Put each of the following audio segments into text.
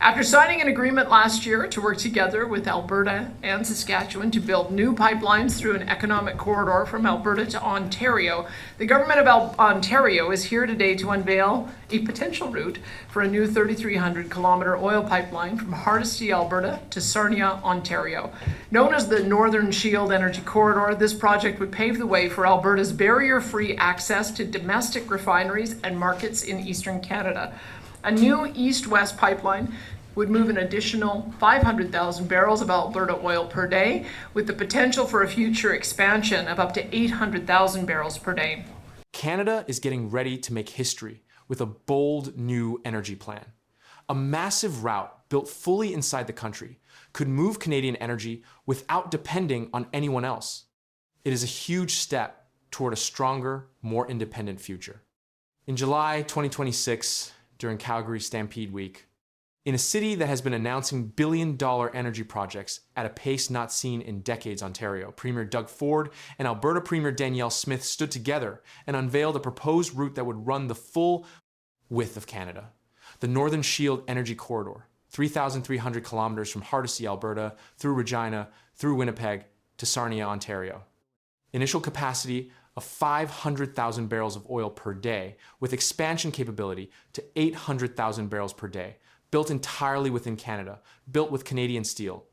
After signing an agreement last year to work together with Alberta and Saskatchewan to build new pipelines through an economic corridor from Alberta to Ontario, the Government of Ontario is here today to unveil a potential route for a new 3,300-kilometre oil pipeline from Hardisty, Alberta to Sarnia, Ontario. Known as the Northern Shield Energy Corridor, this project would pave the way for Alberta's barrier-free access to domestic refineries and markets in eastern Canada. A new east-west pipeline would move an additional 500,000 barrels of Alberta oil per day, with the potential for a future expansion of up to 800,000 barrels per day. Canada is getting ready to make history with a bold new energy plan. A massive route built fully inside the country could move Canadian energy without depending on anyone else. It is a huge step toward a stronger, more independent future. In July 2026, during Calgary Stampede Week, in a city that has been announcing billion-dollar energy projects at a pace not seen in decades, Ontario, Premier Doug Ford and Alberta Premier Danielle Smith stood together and unveiled a proposed route that would run the full width of Canada. The Northern Shield Energy Corridor, 3,300 kilometers from Hardisty, Alberta, through Regina, through Winnipeg, to Sarnia, Ontario. Initial capacity of 500,000 barrels of oil per day, with expansion capability to 800,000 barrels per day, built entirely within Canada, built with Canadian steel.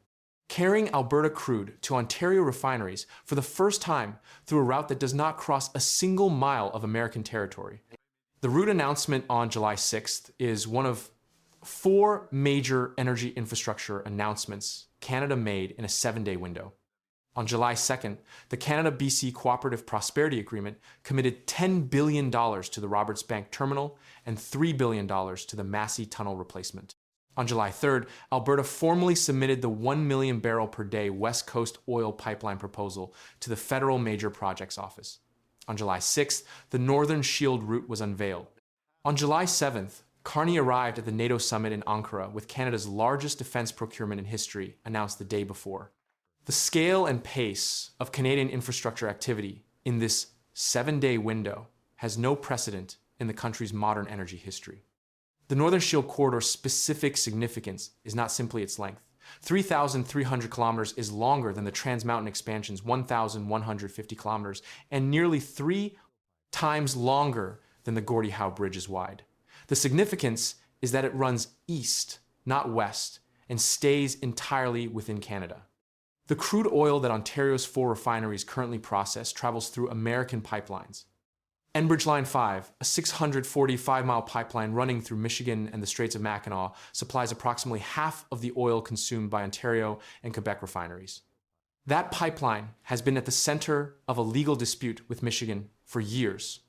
Carrying Alberta crude to Ontario refineries for the first time through a route that does not cross a single mile of American territory. The route announcement on July 6th is one of 4 major energy infrastructure announcements Canada made in a 7-day window. On July 2nd, the Canada-BC Cooperative Prosperity Agreement committed $10 billion to the Roberts Bank Terminal and $3 billion to the Massey Tunnel replacement. On July 3rd, Alberta formally submitted the 1 million barrel per day West Coast oil pipeline proposal to the Federal Major Projects Office. On July 6th, the Northern Shield route was unveiled. On July 7th, Carney arrived at the NATO summit in Ankara with Canada's largest defense procurement in history announced the day before. The scale and pace of Canadian infrastructure activity in this 7-day window has no precedent in the country's modern energy history. The Northern Shield Corridor's specific significance is not simply its length. 3,300 kilometers is longer than the Trans Mountain Expansion's 1,150 kilometers and nearly 3 times longer than the Gordie Howe Bridge is wide. The significance is that it runs east, not west, and stays entirely within Canada. The crude oil that Ontario's 4 refineries currently process travels through American pipelines. Enbridge Line 5, a 645-mile pipeline running through Michigan and the Straits of Mackinac, supplies approximately half of the oil consumed by Ontario and Quebec refineries. That pipeline has been at the center of a legal dispute with Michigan for years,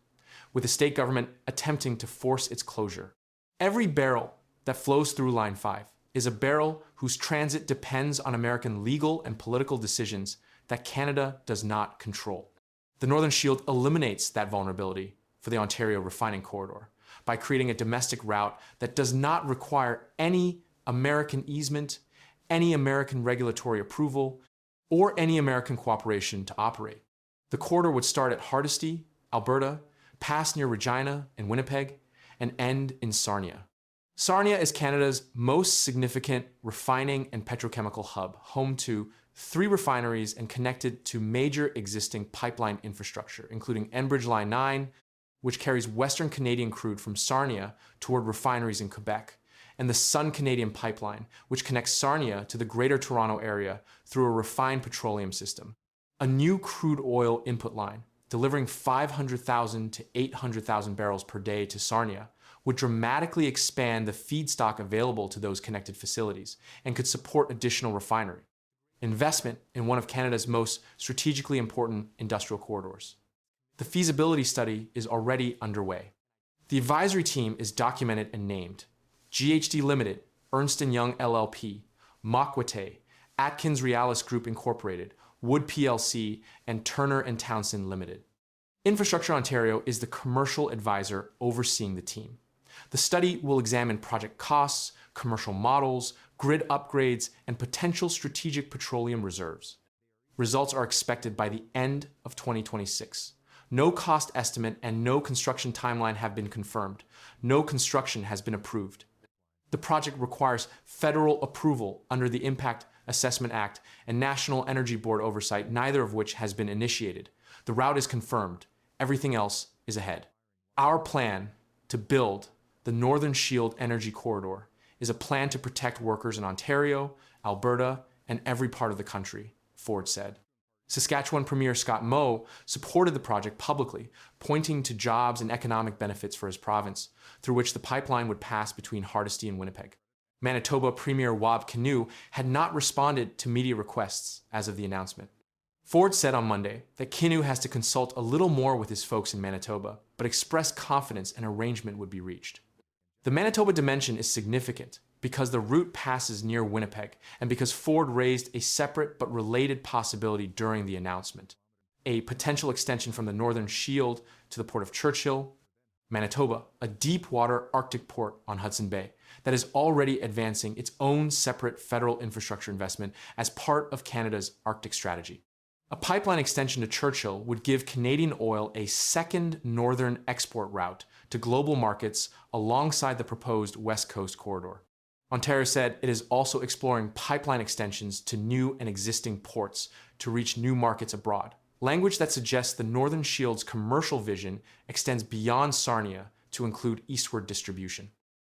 with the state government attempting to force its closure. Every barrel that flows through Line 5 is a barrel whose transit depends on American legal and political decisions that Canada does not control. The Northern Shield eliminates that vulnerability for the Ontario refining corridor by creating a domestic route that does not require any American easement, any American regulatory approval, or any American cooperation to operate. The corridor would start at Hardisty, Alberta, pass near Regina and Winnipeg, and end in Sarnia. Sarnia is Canada's most significant refining and petrochemical hub, home to 3 refineries and connected to major existing pipeline infrastructure, including Enbridge Line 9, which carries Western Canadian crude from Sarnia toward refineries in Quebec, and the Sun Canadian Pipeline, which connects Sarnia to the Greater Toronto Area through a refined petroleum system. A new crude oil input line, delivering 500,000 to 800,000 barrels per day to Sarnia, would dramatically expand the feedstock available to those connected facilities and could support additional refinery investment in one of Canada's most strategically important industrial corridors. The feasibility study is already underway. The advisory team is documented and named: GHD Limited, Ernst & Young LLP, Mockwate, Atkins Realis Group Incorporated, Wood PLC, and Turner & Townsend Limited. Infrastructure Ontario is the commercial advisor overseeing the team. The study will examine project costs, commercial models, grid upgrades, and potential strategic petroleum reserves. Results are expected by the end of 2026. No cost estimate and no construction timeline have been confirmed. No construction has been approved. The project requires federal approval under the Impact Assessment Act and National Energy Board oversight, neither of which has been initiated. The route is confirmed. Everything else is ahead. Our plan to build the Northern Shield Energy Corridor is a plan to protect workers in Ontario, Alberta, and every part of the country, Ford said. Saskatchewan Premier Scott Moe supported the project publicly, pointing to jobs and economic benefits for his province, through which the pipeline would pass between Hardisty and Winnipeg. Manitoba Premier Wab Kinew had not responded to media requests as of the announcement. Ford said on Monday that Kinew has to consult a little more with his folks in Manitoba, but expressed confidence an arrangement would be reached. The Manitoba dimension is significant because the route passes near Winnipeg and because Ford raised a separate but related possibility during the announcement: a potential extension from the Northern Shield to the Port of Churchill, Manitoba, a deep-water Arctic port on Hudson Bay that is already advancing its own separate federal infrastructure investment as part of Canada's Arctic strategy. A pipeline extension to Churchill would give Canadian oil a second northern export route to global markets alongside the proposed West Coast corridor. Ontario said it is also exploring pipeline extensions to new and existing ports to reach new markets abroad, language that suggests the Northern Shield's commercial vision extends beyond Sarnia to include eastward distribution,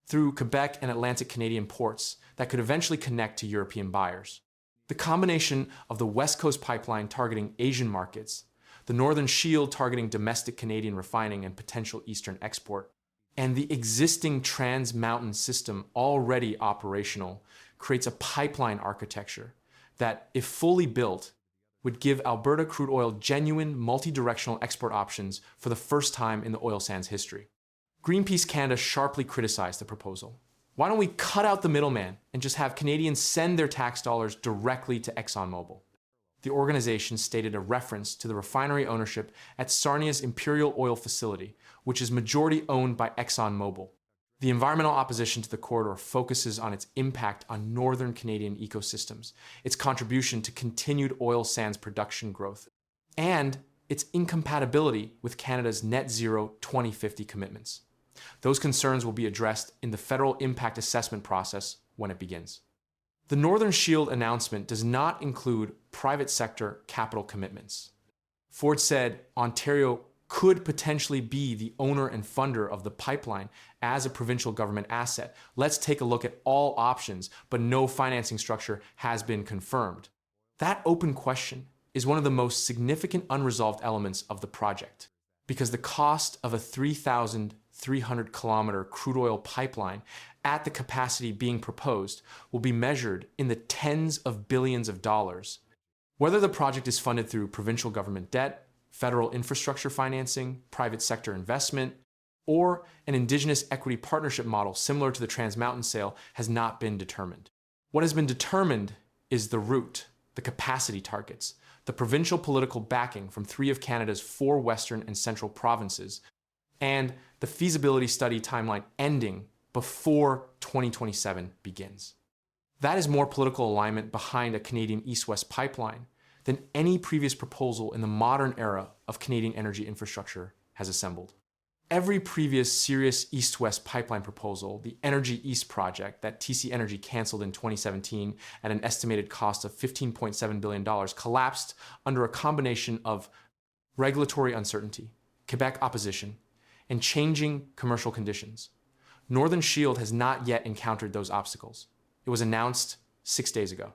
through Quebec and Atlantic Canadian ports that could eventually connect to European buyers. The combination of the West Coast pipeline targeting Asian markets, the Northern Shield targeting domestic Canadian refining and potential Eastern export, and the existing Trans Mountain system already operational creates a pipeline architecture that, if fully built, would give Alberta crude oil genuine multi-directional export options for the first time in the oil sands history. Greenpeace Canada sharply criticized the proposal. Why don't we cut out the middleman and just have Canadians send their tax dollars directly to ExxonMobil? The organization stated a reference to the refinery ownership at Sarnia's Imperial Oil facility, which is majority owned by ExxonMobil. The environmental opposition to the corridor focuses on its impact on northern Canadian ecosystems, its contribution to continued oil sands production growth, and its incompatibility with Canada's net zero 2050 commitments. Those concerns will be addressed in the federal impact assessment process when it begins. The Northern Shield announcement does not include private sector capital commitments. Ford said Ontario could potentially be the owner and funder of the pipeline as a provincial government asset. Let's take a look at all options, but no financing structure has been confirmed. That open question is one of the most significant unresolved elements of the project, because the cost of a 3,300-kilometer crude oil pipeline at the capacity being proposed will be measured in the tens of billions of dollars. Whether the project is funded through provincial government debt, federal infrastructure financing, private sector investment, or an Indigenous equity partnership model similar to the Trans Mountain sale has not been determined. What has been determined is the route, the capacity targets, the provincial political backing from 3 of Canada's 4 western and central provinces, and the feasibility study timeline ending before 2027 begins. That is more political alignment behind a Canadian east-west pipeline than any previous proposal in the modern era of Canadian energy infrastructure has assembled. Every previous serious east-west pipeline proposal, the Energy East project that TC Energy canceled in 2017 at an estimated cost of $15.7 billion, collapsed under a combination of regulatory uncertainty, Quebec opposition, and changing commercial conditions. Northern Shield has not yet encountered those obstacles. It was announced 6 days ago.